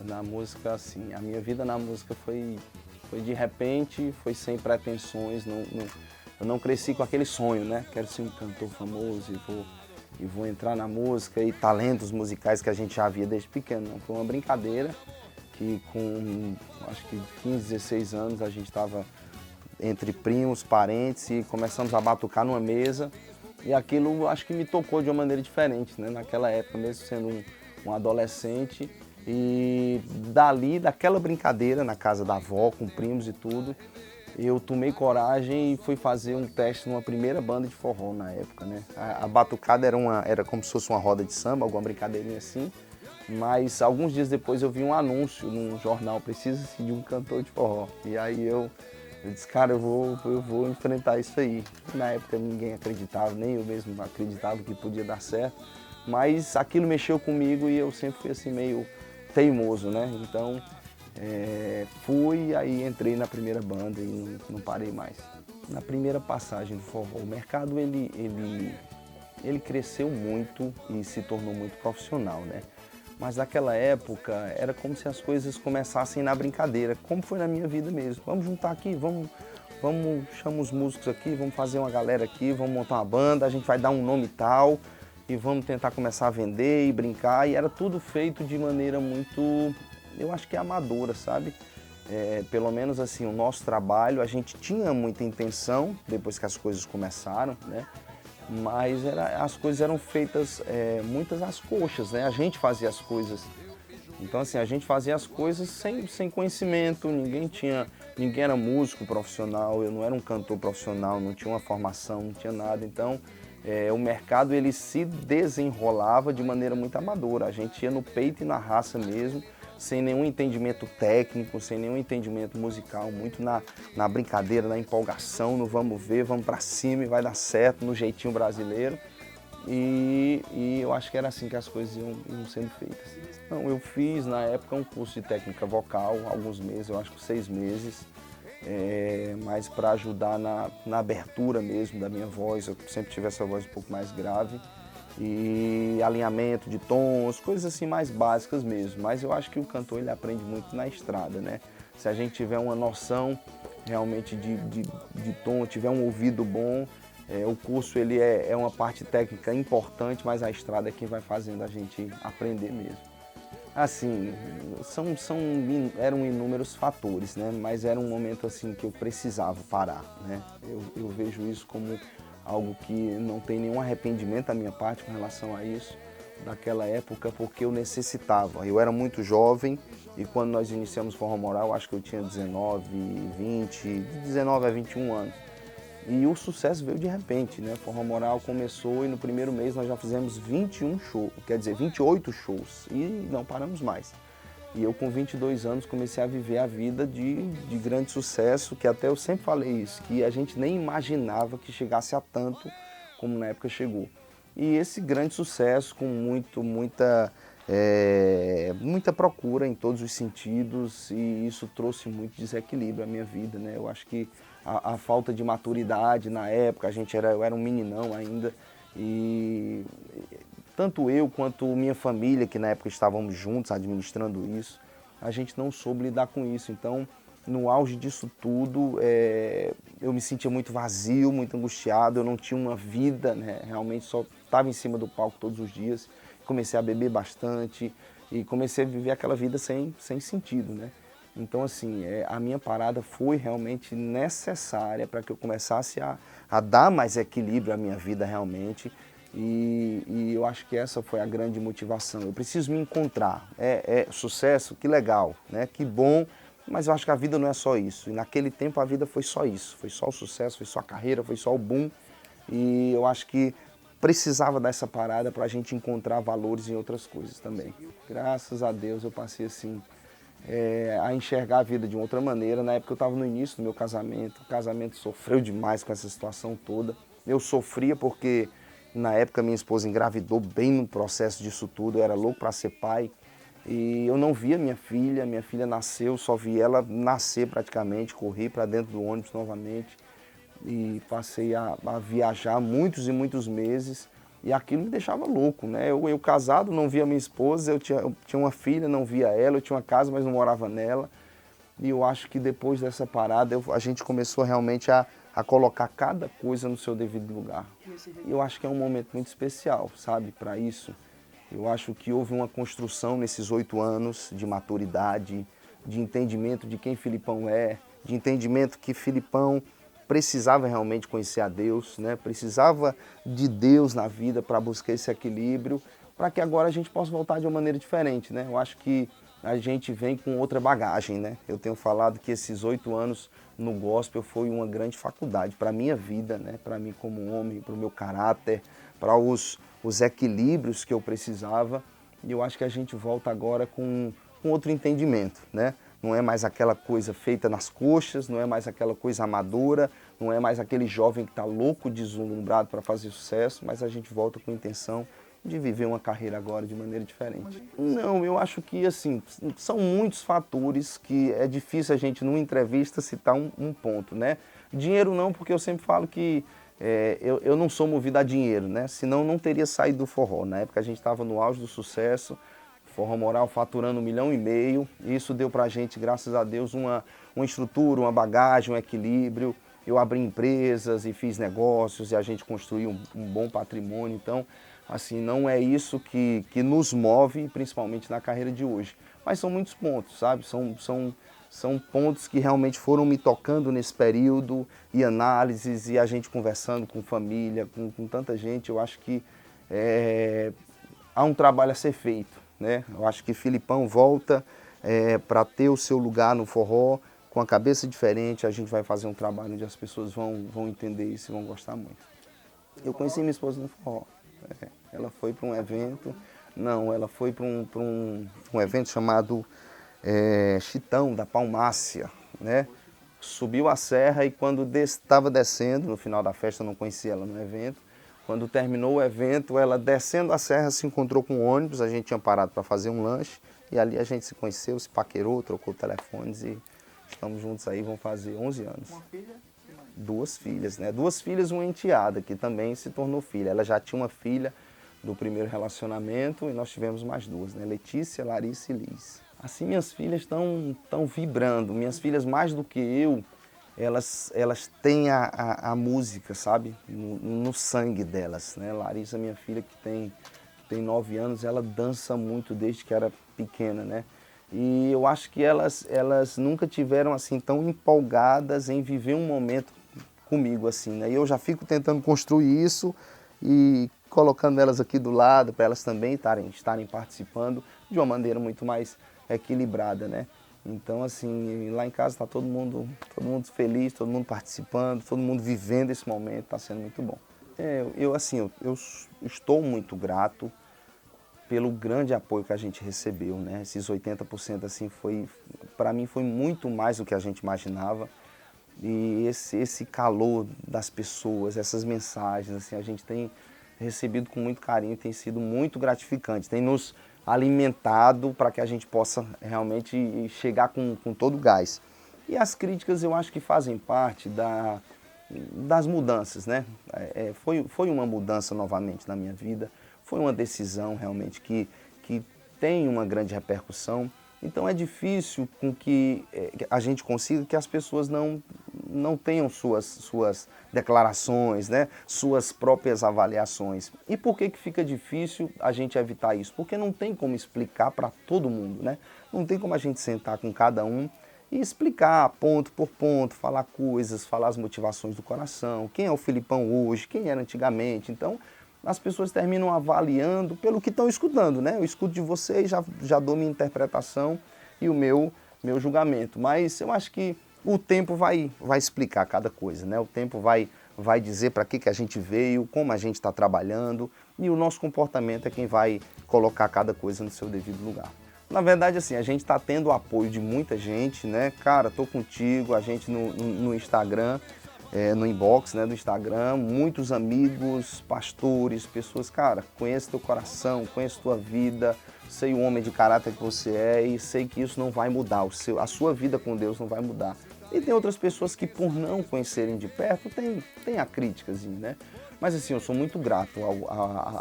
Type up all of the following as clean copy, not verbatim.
Na música, assim, a minha vida na música foi de repente, foi sem pretensões, eu não cresci com aquele sonho, né? Quero ser um cantor famoso e vou entrar na música e talentos musicais que a gente já via desde pequeno. Não, foi uma brincadeira que com, acho que 15, 16 anos a gente estava entre primos, parentes e começamos a batucar numa mesa e aquilo acho que me tocou de uma maneira diferente, né? Naquela época, mesmo sendo um adolescente, e dali, daquela brincadeira na casa da avó, com primos e tudo, eu tomei coragem e fui fazer um teste numa primeira banda de forró na época, né? A batucada era como se fosse uma roda de samba, alguma brincadeirinha assim, mas alguns dias depois eu vi um anúncio num jornal, precisa-se de um cantor de forró. E aí eu disse, cara, eu vou enfrentar isso aí. Na época ninguém acreditava, nem eu mesmo acreditava que podia dar certo, mas aquilo mexeu comigo e eu sempre fui assim meio teimoso, né? Então fui, aí entrei na primeira banda e não parei mais. Na primeira passagem do forró, o mercado ele cresceu muito e se tornou muito profissional, né? Mas naquela época era como se as coisas começassem na brincadeira, como foi na minha vida mesmo. Vamos juntar aqui, vamos chamar os músicos aqui, vamos fazer uma galera aqui, vamos montar uma banda, a gente vai dar um nome tal e vamos tentar começar a vender e brincar. E era tudo feito de maneira muito, eu acho que amadora, sabe? Pelo menos assim, o nosso trabalho, a gente tinha muita intenção, depois que as coisas começaram, né? Mas as coisas eram feitas muitas às coxas, né? A gente fazia as coisas. Então assim, a gente fazia as coisas sem conhecimento, ninguém era músico profissional, eu não era um cantor profissional, não tinha uma formação, não tinha nada. Então o mercado ele se desenrolava de maneira muito amadora. A gente ia no peito e na raça mesmo, sem nenhum entendimento técnico, sem nenhum entendimento musical, muito na brincadeira, na empolgação, no vamos ver, vamos pra cima e vai dar certo, no jeitinho brasileiro. E eu acho que era assim que as coisas iam sendo feitas. Então, eu fiz na época um curso de técnica vocal, alguns meses, eu acho que 6 meses, mas para ajudar na abertura mesmo da minha voz, eu sempre tive essa voz um pouco mais grave, e alinhamento de tons, coisas assim mais básicas mesmo. Mas eu acho que o cantor ele aprende muito na estrada, né? Se a gente tiver uma noção realmente de tom, tiver um ouvido bom, o curso ele é uma parte técnica importante, mas a estrada é quem vai fazendo a gente aprender mesmo. Assim, eram inúmeros fatores, né? Mas era um momento assim que eu precisava parar, né? Eu vejo isso como algo que não tem nenhum arrependimento da minha parte com relação a isso, daquela época, porque eu necessitava. Eu era muito jovem e quando nós iniciamos Forró Moral, acho que eu tinha 19, 20, de 19 a 21 anos. E o sucesso veio de repente, né? Forró Moral começou e no primeiro mês nós já fizemos 21 shows, quer dizer, 28 shows e não paramos mais. E eu com 22 anos comecei a viver a vida de grande sucesso, que até eu sempre falei isso, que a gente nem imaginava que chegasse a tanto como na época chegou. E esse grande sucesso com muita procura em todos os sentidos, e isso trouxe muito desequilíbrio à minha vida, né? Eu acho que a falta de maturidade na época, eu era um meninão ainda, e tanto eu quanto minha família, que na época estávamos juntos administrando isso, a gente não soube lidar com isso. Então, no auge disso tudo, eu me sentia muito vazio, muito angustiado, eu não tinha uma vida, né? Realmente só estava em cima do palco todos os dias. Comecei a beber bastante e comecei a viver aquela vida sem sentido, né? Então, assim, a minha parada foi realmente necessária para que eu começasse a dar mais equilíbrio à minha vida realmente. E eu acho que essa foi a grande motivação. Eu preciso me encontrar. Sucesso, que legal, né? Que bom, mas eu acho que a vida não é só isso. E naquele tempo a vida foi só isso. Foi só o sucesso, foi só a carreira, foi só o boom. E eu acho que precisava dessa parada para a gente encontrar valores em outras coisas também. Graças a Deus eu passei assim a enxergar a vida de uma outra maneira. Na época eu estava no início do meu casamento, o casamento sofreu demais com essa situação toda. Eu sofria porque na época minha esposa engravidou bem no processo disso tudo, eu era louco para ser pai. E eu não via minha filha nasceu, só vi ela nascer praticamente, corri para dentro do ônibus novamente e passei a viajar muitos e muitos meses E aquilo me deixava louco, né? Eu casado, não via minha esposa, eu tinha uma filha, não via ela, eu tinha uma casa, mas não morava nela. E eu acho que depois dessa parada, a gente começou realmente a colocar cada coisa no seu devido lugar. E eu acho que é um momento muito especial, sabe, para isso. Eu acho que houve uma construção nesses 8 anos de maturidade, de entendimento de quem Filipão é, de entendimento que Filipão precisava realmente conhecer a Deus, né? Precisava de Deus na vida para buscar esse equilíbrio, para que agora a gente possa voltar de uma maneira diferente, né? Eu acho que a gente vem com outra bagagem, né? Eu tenho falado que esses 8 anos no gospel foi uma grande faculdade para a minha vida, né? Para mim como homem, para o meu caráter, para os equilíbrios que eu precisava. E eu acho que a gente volta agora com outro entendimento, né? Não é mais aquela coisa feita nas coxas, não é mais aquela coisa amadora, não é mais aquele jovem que está louco, deslumbrado para fazer sucesso, mas a gente volta com a intenção de viver uma carreira agora de maneira diferente. Não, eu acho que assim, são muitos fatores que é difícil a gente numa entrevista citar um ponto, né? Dinheiro não, porque eu sempre falo que eu não sou movido a dinheiro, né? Senão não teria saído do forró. Na época a gente estava no auge do sucesso, Forró Moral faturando 1,5 milhão, e isso deu pra gente, graças a Deus, uma estrutura, uma bagagem, um equilíbrio. Eu abri empresas e fiz negócios e a gente construiu um bom patrimônio. Então, assim, não é isso que nos move, principalmente na carreira de hoje. Mas são muitos pontos, sabe? São pontos que realmente foram me tocando nesse período, e análises, e a gente conversando com família, com tanta gente. Eu acho que há um trabalho a ser feito, né? Eu acho que Filipão volta para ter o seu lugar no forró, com a cabeça diferente. A gente vai fazer um trabalho onde as pessoas vão entender isso e vão gostar muito. Eu conheci minha esposa no forró. Ela foi para um evento, ela foi para um evento chamado Chitão, da Palmácia, né? Subiu a serra e quando estava descendo, no final da festa, eu não conhecia ela no evento, quando terminou o evento, ela descendo a serra se encontrou com um ônibus, a gente tinha parado para fazer um lanche, e ali a gente se conheceu, se paquerou, trocou telefones e estamos juntos aí, vão fazer 11 anos. Uma filha? 2 filhas, né? 2 filhas e uma enteada, que também se tornou filha. Ela já tinha uma filha do primeiro relacionamento e nós tivemos mais 2, né? Letícia, Larissa e Liz. Assim, minhas filhas estão vibrando. Minhas filhas, mais do que eu, elas têm a música, sabe? No sangue delas, né? Larissa, minha filha, que tem 9 anos, ela dança muito desde que era pequena, né? E eu acho que elas nunca tiveram assim tão empolgadas em viver um momento comigo assim, né? E eu já fico tentando construir isso e colocando elas aqui do lado para elas também estarem participando de uma maneira muito mais equilibrada, né? Então assim, lá em casa está todo mundo feliz, todo mundo participando, todo mundo vivendo esse momento, está sendo muito bom. Eu estou muito grato pelo grande apoio que a gente recebeu, né? Esses 80% assim para mim foi muito mais do que a gente imaginava. E esse calor das pessoas, essas mensagens, assim, a gente tem recebido com muito carinho, tem sido muito gratificante, tem nos alimentado para que a gente possa realmente chegar com todo o gás. E as críticas eu acho que fazem parte das mudanças, né? Foi uma mudança novamente na minha vida, foi uma decisão realmente que tem uma grande repercussão. Então é difícil com que a gente consiga que as pessoas não tenham suas declarações, né? Suas próprias avaliações. E por que fica difícil a gente evitar isso? Porque não tem como explicar para todo mundo, né? Não tem como a gente sentar com cada um e explicar ponto por ponto, falar coisas, falar as motivações do coração, quem é o Filipão hoje, quem era antigamente. Então as pessoas terminam avaliando pelo que estão escutando, né? Eu escuto de vocês, já dou minha interpretação e o meu julgamento. Mas eu acho que o tempo vai explicar cada coisa, né? O tempo vai dizer para que a gente veio, como a gente está trabalhando, e o nosso comportamento é quem vai colocar cada coisa no seu devido lugar. Na verdade, assim, a gente está tendo o apoio de muita gente, né? Cara, tô contigo, a gente no Instagram, no inbox, né, do Instagram, muitos amigos, pastores, pessoas, cara, conheço teu coração, conheço tua vida, sei o homem de caráter que você é e sei que isso não vai mudar, a sua vida com Deus não vai mudar. E tem outras pessoas que por não conhecerem de perto, tem a críticazinha, né? Mas assim, eu sou muito grato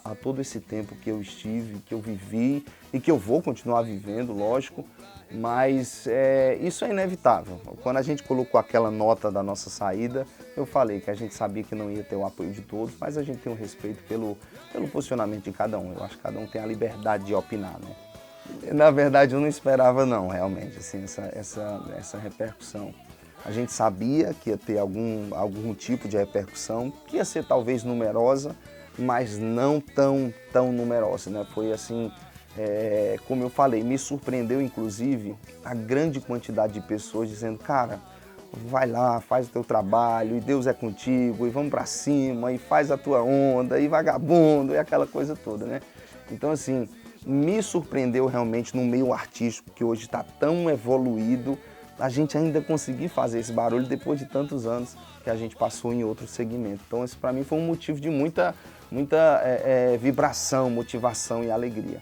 a todo esse tempo que eu estive, que eu vivi e que eu vou continuar vivendo, lógico, mas isso é inevitável. Quando a gente colocou aquela nota da nossa saída, eu falei que a gente sabia que não ia ter o apoio de todos, mas a gente tem um respeito pelo posicionamento de cada um. Eu acho que cada um tem a liberdade de opinar, né? Na verdade, eu não esperava não, realmente, assim, essa repercussão. A gente sabia que ia ter algum tipo de repercussão, que ia ser talvez numerosa, mas não tão numerosa, né? Foi assim, como eu falei, me surpreendeu inclusive a grande quantidade de pessoas dizendo, cara, vai lá, faz o teu trabalho, e Deus é contigo, e vamos pra cima, e faz a tua onda, e vagabundo, e aquela coisa toda, né? Então assim, me surpreendeu realmente no meio artístico que hoje está tão evoluído, a gente ainda conseguir fazer esse barulho depois de tantos anos que a gente passou em outro segmento. Então, isso para mim foi um motivo de muita vibração, motivação e alegria.